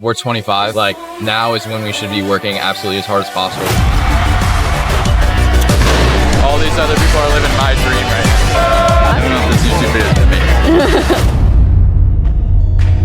We're 25. Like, now is when we should be working absolutely as hard as possible. All these other people are living my dream right now. I don't know if this YouTube video is for me.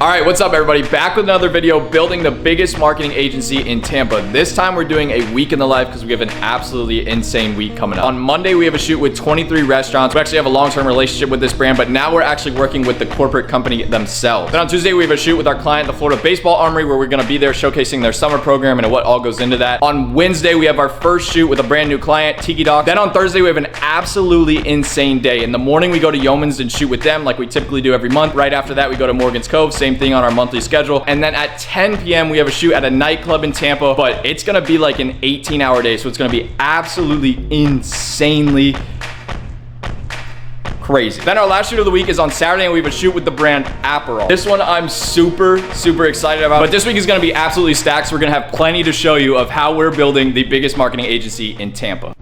All right, what's up everybody? Back with another video, building the biggest marketing agency in Tampa. This time we're doing a week in the life because we have an absolutely insane week coming up. On Monday, we have a shoot with 23 restaurants. We actually have a long-term relationship with this brand, but now we're actually working with the corporate company themselves. Then on Tuesday, we have a shoot with our client, the Florida Baseball Armory, where we're gonna be there showcasing their summer program and what all goes into that. On Wednesday, we have our first shoot with a brand new client, Tiki Doc. Then on Thursday, we have an absolutely insane day. In the morning, we go to Yeoman's and shoot with them like we typically do every month. Right after that, we go to Morgan's Cove, same thing on our monthly schedule. And then at 10 p.m. we have a shoot at a nightclub in Tampa, but it's gonna be like an 18-hour day, so it's gonna be absolutely insanely crazy. Then our last shoot of the week is on Saturday, and we have a shoot with the brand Aperol. This one I'm super excited about, but this week is gonna be absolutely stacked, so we're gonna have plenty to show you of how we're building the biggest marketing agency in Tampa.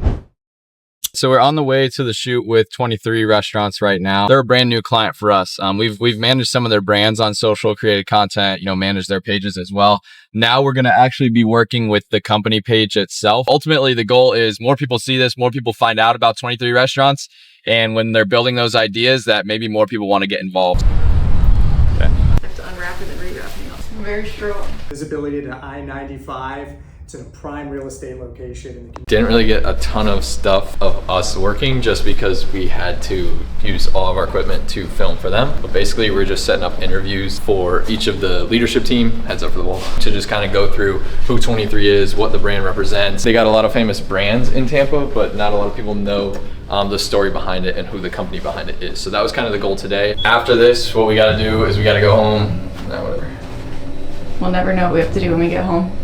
So we're on the way to the shoot with 23 restaurants right now. They're a brand new client for us. We've managed some of their brands on social, created content, managed their pages as well. Now we're going to actually be working with the company page itself. Ultimately, the goal is more people see this, more people find out about 23 restaurants. And when they're building those ideas, that maybe more people want to get involved. Okay. I have to unwrap it and rewrap it. I'm very strong. Visibility to I-95. It's in a prime real estate location. Didn't really get a ton of stuff of us working just because we had to use all of our equipment to film for them. But basically we're just setting up interviews for each of the leadership team, heads up for the wall, to just kind of go through who 23 is, what the brand represents. They got a lot of famous brands in Tampa, but not a lot of people know the story behind it and who the company behind it is. So that was kind of the goal today. After this, what we got to do is we got to go home. Nah, whatever. We'll never know what we have to do when we get home.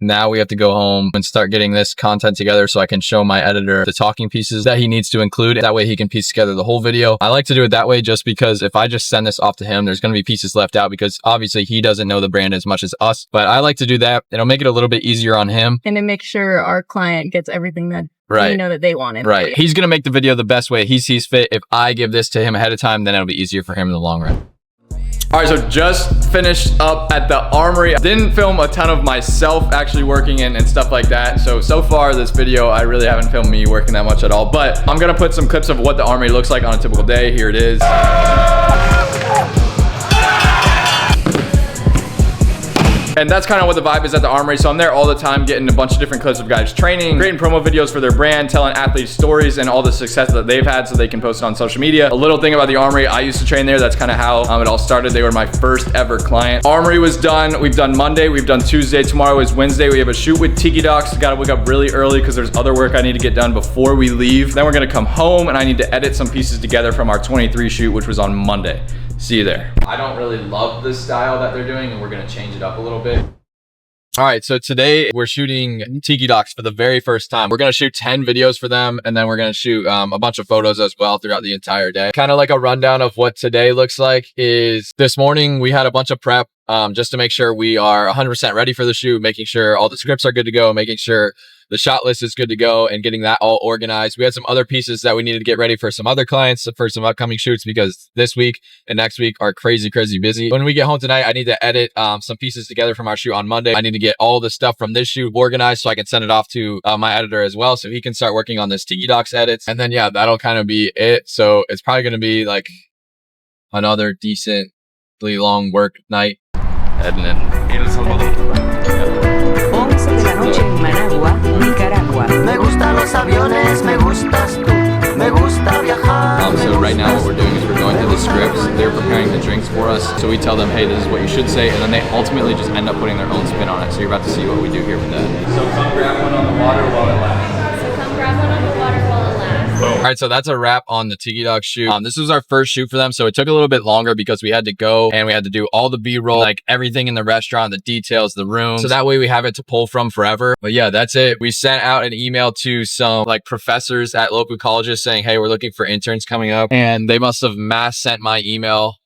Now we have to go home and start getting this content together so I can show my editor the talking pieces that he needs to include. That way he can piece together the whole video. I like to do it that way just because if I just send this off to him, there's going to be pieces left out because obviously he doesn't know the brand as much as us. But I like to do that. It'll make it a little bit easier on him. And to make sure our client gets everything that we know that they wanted. Right. He's going to make the video the best way he sees fit. If I give this to him ahead of time, then it'll be easier for him in the long run. All right, so just finished up at the Armory. I didn't film a ton of myself actually working and stuff like that. So far this video, I really haven't filmed me working that much at all, but I'm gonna put some clips of what the Armory looks like on a typical day. Here it is. And that's kind of what the vibe is at the Armory. So I'm there all the time getting a bunch of different clips of guys training, creating promo videos for their brand, telling athletes stories and all the success that they've had so they can post it on social media. A little thing about the Armory, I used to train there. That's kind of how it all started. They were my first ever client. Armory was done. We've done Monday. We've done Tuesday. Tomorrow is Wednesday. We have a shoot with Tiki Docs. Got to wake up really early because there's other work I need to get done before we leave. Then we're going to come home and I need to edit some pieces together from our 23 shoot, which was on Monday. See you there. I don't really love the style that they're doing and we're going to change it up a little bit. All right, so today we're shooting Tiki Docs for the very first time. We're gonna shoot 10 videos for them, and then we're gonna shoot a bunch of photos as well throughout the entire day. Kind of like a rundown of what today looks like is this morning we had a bunch of prep just to make sure we are 100% ready for the shoot, making sure all the scripts are good to go, making sure the shot list is good to go and getting that all organized. We had some other pieces that we needed to get ready for some other clients for some upcoming shoots because this week and next week are crazy busy. When we get home tonight, I need to edit some pieces together from our shoot on Monday. I need to get all the stuff from this shoot organized so I can send it off to my editor as well so he can start working on this Tiki Docs edits. And then, yeah, that'll kind of be it. So it's probably going to be like another decently long work night. Editing. El Salvador. 11 de la noche en Managua, Nicaragua. Me gustan los aviones, me gustas tú, me gusta viajar. So right now what we're doing is we're going through the scripts. They're preparing the drinks for us. So we tell them, hey, this is what you should say. And then they ultimately just end up putting their own spin on it. So you're about to see what we do here with that. So come grab one on the water while it lasts. So come grab one on the water while it lasts. All right, so that's a wrap on the Tiki Dog shoot. This was our first shoot for them, so it took a little bit longer because we had to go and we had to do all the B-roll, like everything in the restaurant, the details, the room. So that way we have it to pull from forever. But yeah, that's it. We sent out an email to some like professors at local colleges saying, hey, we're looking for interns coming up. And they must have mass sent my email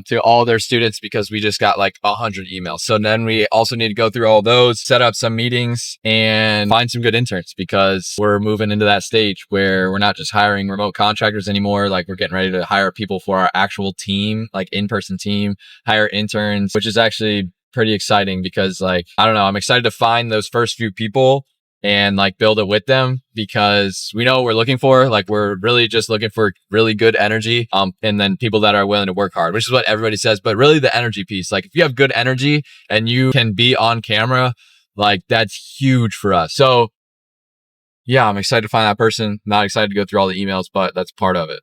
to all their students because we just got like 100 emails. So then we also need to go through all those, set up some meetings and find some good interns because we're moving into that stage where we're not just hiring remote contractors anymore. Like we're getting ready to hire people for our actual team, like in-person team, hire interns, which is actually pretty exciting because like, I don't know, I'm excited to find those first few people and like build it with them because we know what we're looking for. Like we're really just looking for really good energy. And then people that are willing to work hard, which is what everybody says, but really the energy piece. Like if you have good energy and you can be on camera, like that's huge for us. So yeah, I'm excited to find that person. Not excited to go through all the emails, but that's part of it.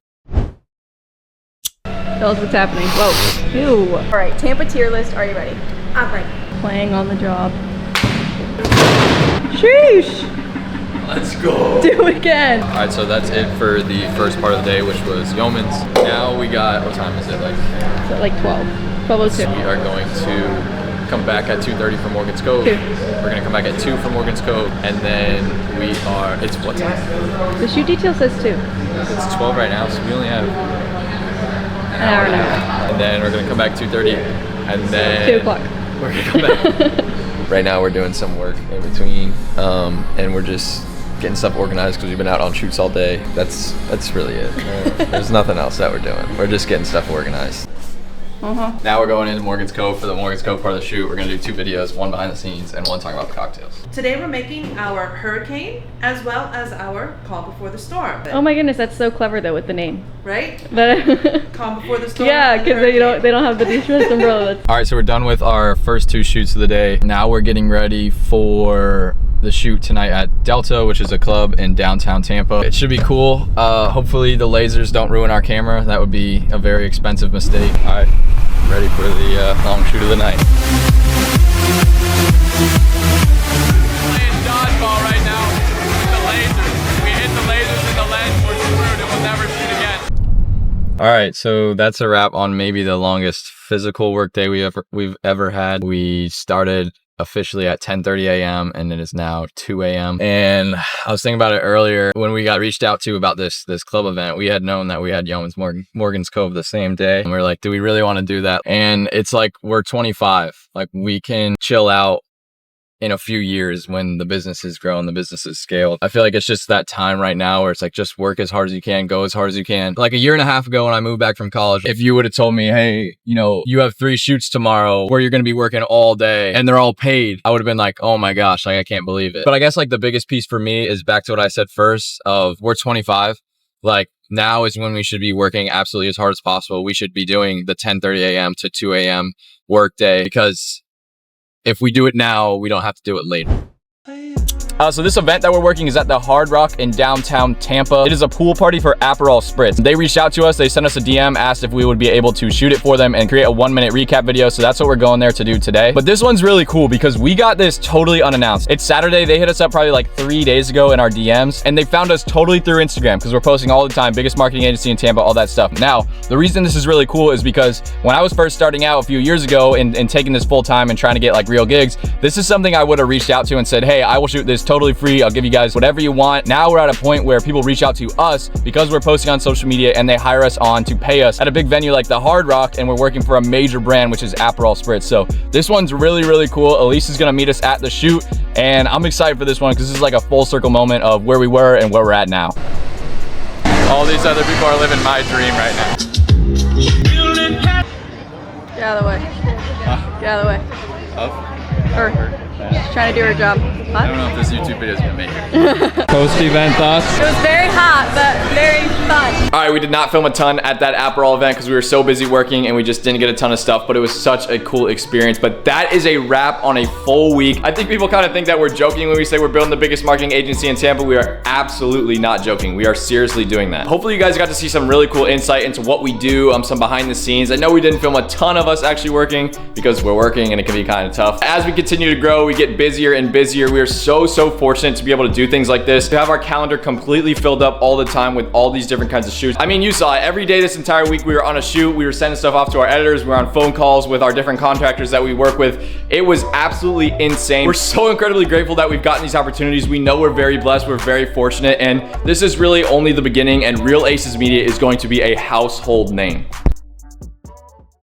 Tell us what's happening. Whoa. Ew. All right, Tampa tier list. Are you ready? I'm ready. Playing on the job. Sheesh. Let's go. Do it again. All right, so that's it for the first part of the day, which was Yeoman's. Now we got, what time is it? Like, So like 12. 12:02. we are going to come back at 2:30 for Morgan's Cove. 2. We're gonna come back at 2 for Morgan's Cove, and then we are, it's what time? The shoot detail says 2. It's 12 right now, so we only have An hour and a half. and then we're gonna come back 2:30, and then 2 o'clock. we're gonna come back. Right now we're doing some work in between, and we're just getting stuff organized because we've been out on shoots all day. That's really it. There's nothing else that we're doing. We're just getting stuff organized. Now we're going into Morgan's Cove for the Morgan's Cove part of the shoot. We're gonna do 2 videos, one behind the scenes and one talking about the cocktails. Today we're making our hurricane as well as our calm before the storm. Oh my goodness, that's so clever though with the name. Right? But Calm before the storm. yeah, and the because they don't have the distress umbrella. All right, so we're done with our first 2 shoots of the day. Now we're getting ready for the shoot tonight at Delta, which is a club in downtown Tampa. It should be cool. Hopefully the lasers don't ruin our camera. That would be a very expensive mistake. All right, ready for the long shoot of the night. Playing dodgeball right now with the lasers. We hit the lasers in the lens, we're screwed and we'll never shoot again. All right, so that's a wrap on maybe the longest physical work day we've ever had. We started officially at 10:30 a.m. and it is now 2 a.m. And I was thinking about it earlier when we got reached out to about this club event. We had known that we had Yeoman's Morgan's Cove the same day, and we were like, do we really want to do that? And it's like, we're 25, like we can chill out in a few years when the business is growing, the business is scaled. I feel like it's just that time right now where it's like, just work as hard as you can, go as hard as you can. Like a year and a half ago when I moved back from college, if you would have told me, hey, you know, you have 3 shoots tomorrow where you're going to be working all day and they're all paid, I would have been like, oh my gosh, like I can't believe it. But I guess like the biggest piece for me is back to what I said first of we're 25. Like now is when we should be working absolutely as hard as possible. We should be doing the 10:30 a.m. to 2 a.m. work day because if we do it now, we don't have to do it later. So this event that we're working is at the Hard Rock in downtown Tampa. It is a pool party for Aperol Spritz. They reached out to us, they sent us a DM, asked if we would be able to shoot it for them and create a 1-minute recap video. So that's what we're going there to do today. But this one's really cool because we got this totally unannounced. It's Saturday. They hit us up probably like 3 days ago in our DMs, and they found us totally through Instagram because we're posting all the time, biggest marketing agency in Tampa, all that stuff. Now, the reason this is really cool is because when I was first starting out a few years ago and taking this full time and trying to get like real gigs, this is something I would have reached out to and said, hey, I will shoot this totally free. I'll give you guys whatever you want. Now we're at a point where people reach out to us because we're posting on social media and they hire us on to pay us at a big venue like the Hard Rock, and we're working for a major brand, which is Aperol Spritz. So this one's really, really cool. Elise is gonna meet us at the shoot, and I'm excited for this one because this is like a full circle moment of where we were and where we're at now. All these other people are living my dream right now. Get out of the way. Get out of the way. Or trying to do her job. I don't know if this YouTube video is gonna make it. Post-event thoughts? It was very hot, but very fun. All right, we did not film a ton at that Aperol event because we were so busy working and we just didn't get a ton of stuff, but it was such a cool experience. But that is a wrap on a full week. I think people kind of think that we're joking when we say we're building the biggest marketing agency in Tampa. We are absolutely not joking. We are seriously doing that. Hopefully you guys got to see some really cool insight into what we do, some behind the scenes. I know we didn't film a ton of us actually working because we're working and it can be kind of tough. As we continue to grow, we get busier and busier. We are so fortunate to be able to do things like this, to have our calendar completely filled up all the time with all these different kinds of shoots. I mean, you saw it every day this entire week. We were on a shoot, we were sending stuff off to our editors, we were on phone calls with our different contractors that we work with. It was absolutely insane. We're so incredibly grateful that we've gotten these opportunities. We know we're very blessed, we're very fortunate, and this is really only the beginning, and Real Aces Media is going to be a household name.